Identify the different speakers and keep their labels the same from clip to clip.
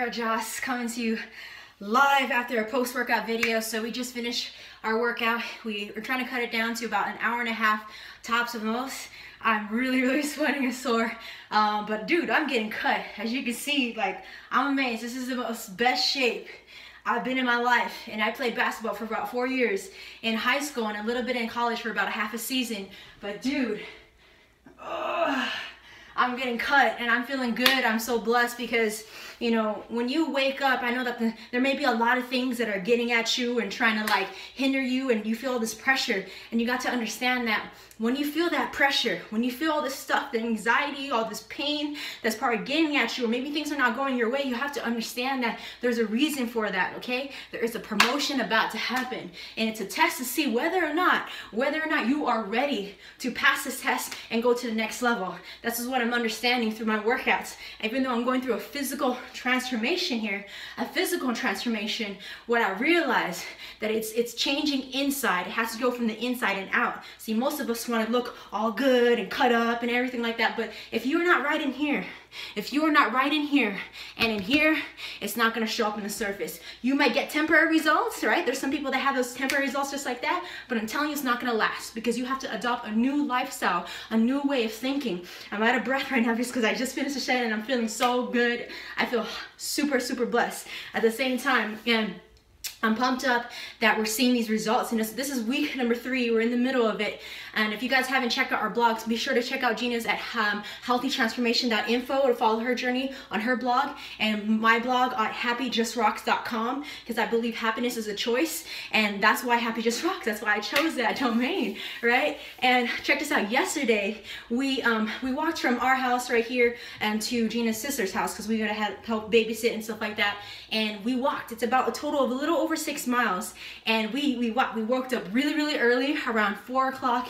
Speaker 1: girl Joss coming to you live after a post-workout video. So we just finished our workout. We are trying to cut it down to about an hour and a half tops of most. I'm really sweating and sore, but dude, I'm getting cut. As you can see, like, I'm amazed. This is the best shape I've been in my life, and I played basketball for about 4 years in high school and a little bit in college for about a half a season. But dude, I'm getting cut and I'm feeling good. I'm so blessed because, you know, when you wake up, I know that there may be a lot of things that are getting at you and trying to like hinder you, and you feel this pressure, and you got to understand that when you feel that pressure, when you feel all this stuff, the anxiety, all this pain that's probably getting at you, or maybe things are not going your way, you have to understand that there's a reason for that, okay? There is a promotion about to happen, and it's a test to see whether or not you are ready to pass this test and go to the next level. This is what I'm understanding through my workouts. Even though I'm going through a physical transformation here, what I realize that it's changing inside. It has to go from the inside and out. See, most of us want to look all good and cut up and everything like that, but if you're not right in here, and in here, it's not going to show up on the surface. You might get temporary results, right? There's some people that have those temporary results just like that, but I'm telling you, it's not going to last, because you have to adopt a new lifestyle, a new way of thinking. I'm out of breath right now just because I just finished the shed and I'm feeling so good. I feel super blessed at the same time, and I'm pumped up that we're seeing these results. And this is week number 3. We're in the middle of it. And if you guys haven't checked out our blogs, be sure to check out Gina's at healthytransformation.info to follow her journey on her blog, and my blog at happyjustrocks.com, because I believe happiness is a choice, and that's why Happy Just Rocks. That's why I chose that domain, right? And check this out. Yesterday, we walked from our house right here and to Gina's sister's house, because we gotta help babysit and stuff like that. And we walked. It's about a total of a little over 6 miles, and we woke up really early, around 4 o'clock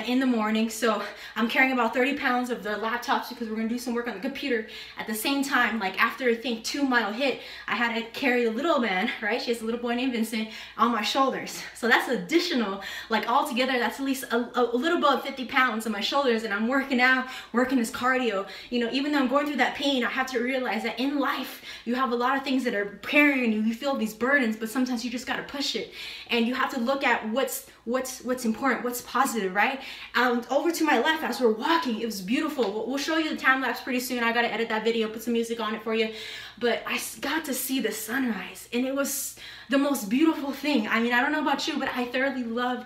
Speaker 1: in the morning. So I'm carrying about 30 pounds of the laptops because we're gonna do some work on the computer. At the same time, like after I think 2 mile hit, I had to carry the little man, right? She has a little boy named Vincent on my shoulders. So that's additional, like altogether, that's at least a little above 50 pounds on my shoulders, and I'm working out, working this cardio. You know, even though I'm going through that pain, I have to realize that in life, you have a lot of things that are carrying you. You feel these burdens, but sometimes you just gotta push it, and you have to look at what's important, what's positive, right? Over to my left, as we're walking, it was beautiful. We'll show you the time lapse pretty soon. I gotta edit that video, put some music on it for you, but I got to see the sunrise, and it was the most beautiful thing. I mean, I don't know about you, but I thoroughly love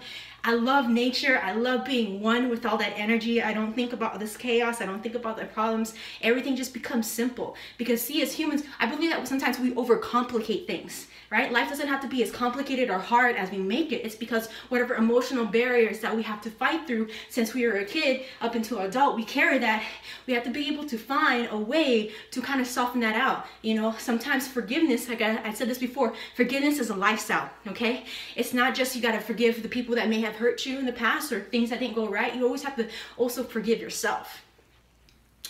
Speaker 1: nature. I love being one with all that energy. I don't think about this chaos. I don't think about the problems. Everything just becomes simple. Because see, as humans, I believe that sometimes we overcomplicate things, right? Life doesn't have to be as complicated or hard as we make it. It's because whatever emotional barriers that we have to fight through since we were a kid up until adult, we carry that. We have to be able to find a way to kind of soften that out. You know, sometimes forgiveness, like I said this before, forgiveness is a lifestyle, okay? It's not just you got to forgive the people that may have hurt you in the past or things that didn't go right. You always have to also forgive yourself.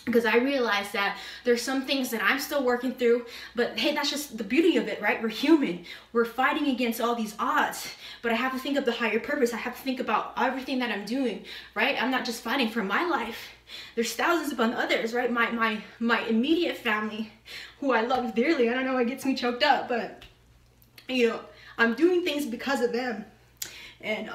Speaker 1: Because I realized that there's some things that I'm still working through, but hey, that's just the beauty of it, right? We're human. We're fighting against all these odds, but I have to think of the higher purpose. I have to think about everything that I'm doing, right? I'm not just fighting for my life. There's thousands upon others, right? My immediate family, who I love dearly. I don't know, it gets me choked up, but you know, I'm doing things because of them. And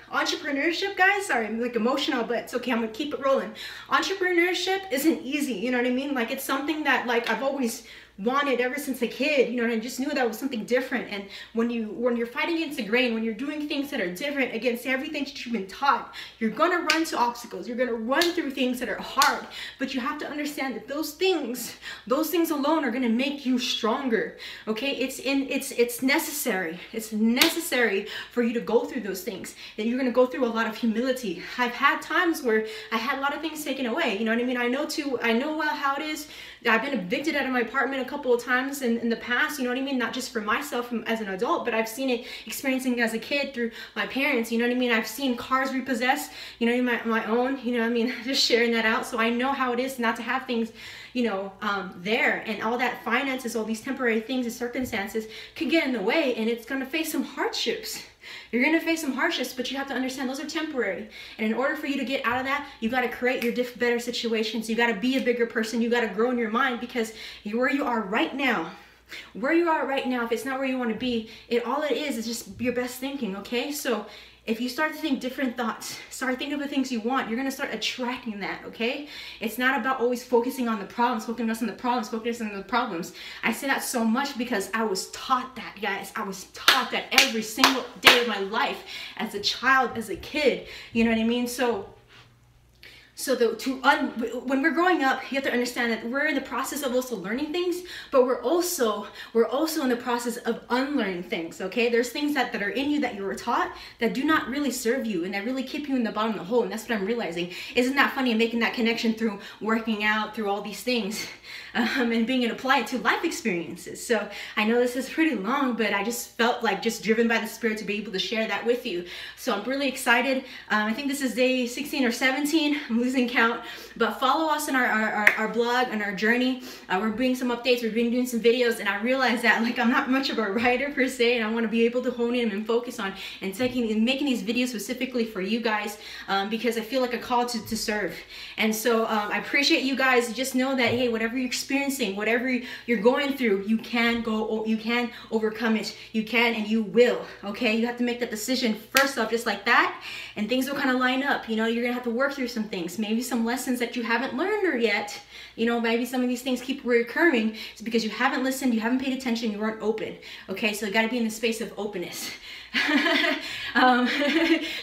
Speaker 1: entrepreneurship, guys, sorry, I'm like emotional, but it's okay, I'm gonna keep it rolling. Entrepreneurship isn't easy, you know what I mean? Like, it's something that like I've always wanted ever since a kid, you know, and I just knew that was something different. And when you're fighting against the grain, when you're doing things that are different against everything that you've been taught, you're gonna run to obstacles, you're gonna run through things that are hard, but you have to understand that those things alone are gonna make you stronger, okay? It's necessary for you to go through those things, that you're gonna go through a lot of humility. I've had times where I had a lot of things taken away, you know what I mean? I know well how it is. I've been evicted out of my apartment a couple of times in the past, you know what I mean? Not just for myself as an adult, but I've seen it experiencing as a kid through my parents, you know what I mean? I've seen cars repossessed, you know, my own, you know what I mean? Just sharing that out. So I know how it is not to have things, you know, there, and all that finances, all these temporary things and circumstances could get in the way, and it's going to face some hardships. You're going to face some hardships, but you have to understand those are temporary. And in order for you to get out of that, you got to create your better situations. You got to be a bigger person. You got to grow in your mind, because where you are right now, where you are right now, if it's not where you want to be, all it is just your best thinking, okay? So if you start to think different thoughts, start thinking of the things you want, you're gonna start attracting that, okay? It's not about always focusing on the problems, focusing on the problems, focusing on the problems. I say that so much because I was taught that, guys. I was taught that every single day of my life, as a child, as a kid, you know what I mean? When we're growing up, you have to understand that we're in the process of also learning things, but we're also in the process of unlearning things, okay? There's things that are in you that you were taught that do not really serve you and that really keep you in the bottom of the hole, and that's what I'm realizing. Isn't that funny? I'm making that connection through working out, through all these things, and being able to apply it to life experiences. So I know this is pretty long, but I just felt like just driven by the Spirit to be able to share that with you. So I'm really excited. I think this is day 16 or 17. I'm losing count, but follow us on our blog and our journey. We're doing some updates, we've been doing some videos, and I realized that like I'm not much of a writer per se, and I want to be able to hone in and focus on and making these videos specifically for you guys, because I feel like a call to serve. And so I appreciate you guys. Just know that, hey, whatever you're experiencing, whatever you're going through, you can overcome it. You can and you will, okay? You have to make that decision first off, just like that, and things will kind of line up. You know, you're gonna have to work through some things, maybe some lessons that you haven't learned or yet. You know, maybe some of these things keep recurring. It's because you haven't listened, you haven't paid attention, you weren't open, okay? So you got to be in the space of openness.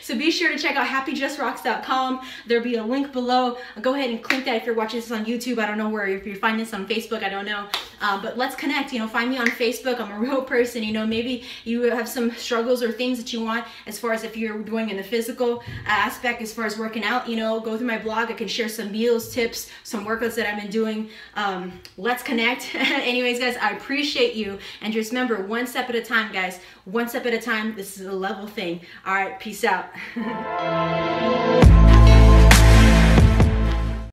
Speaker 1: So be sure to check out happyjustrocks.com. There'll be a link below. Go ahead and click that if you're watching this on YouTube. I don't know where, if you're finding this on Facebook, I don't know. But let's connect, you know, find me on Facebook. I'm a real person, you know, maybe you have some struggles or things that you want as far as if you're doing in the physical aspect, as far as working out, you know, go through my blog. I can share some meals, tips, some workouts that I've been doing. Let's connect. Anyways, guys, I appreciate you. And just remember, one step at a time, guys. One step at a time. This is a level thing. All right, peace out.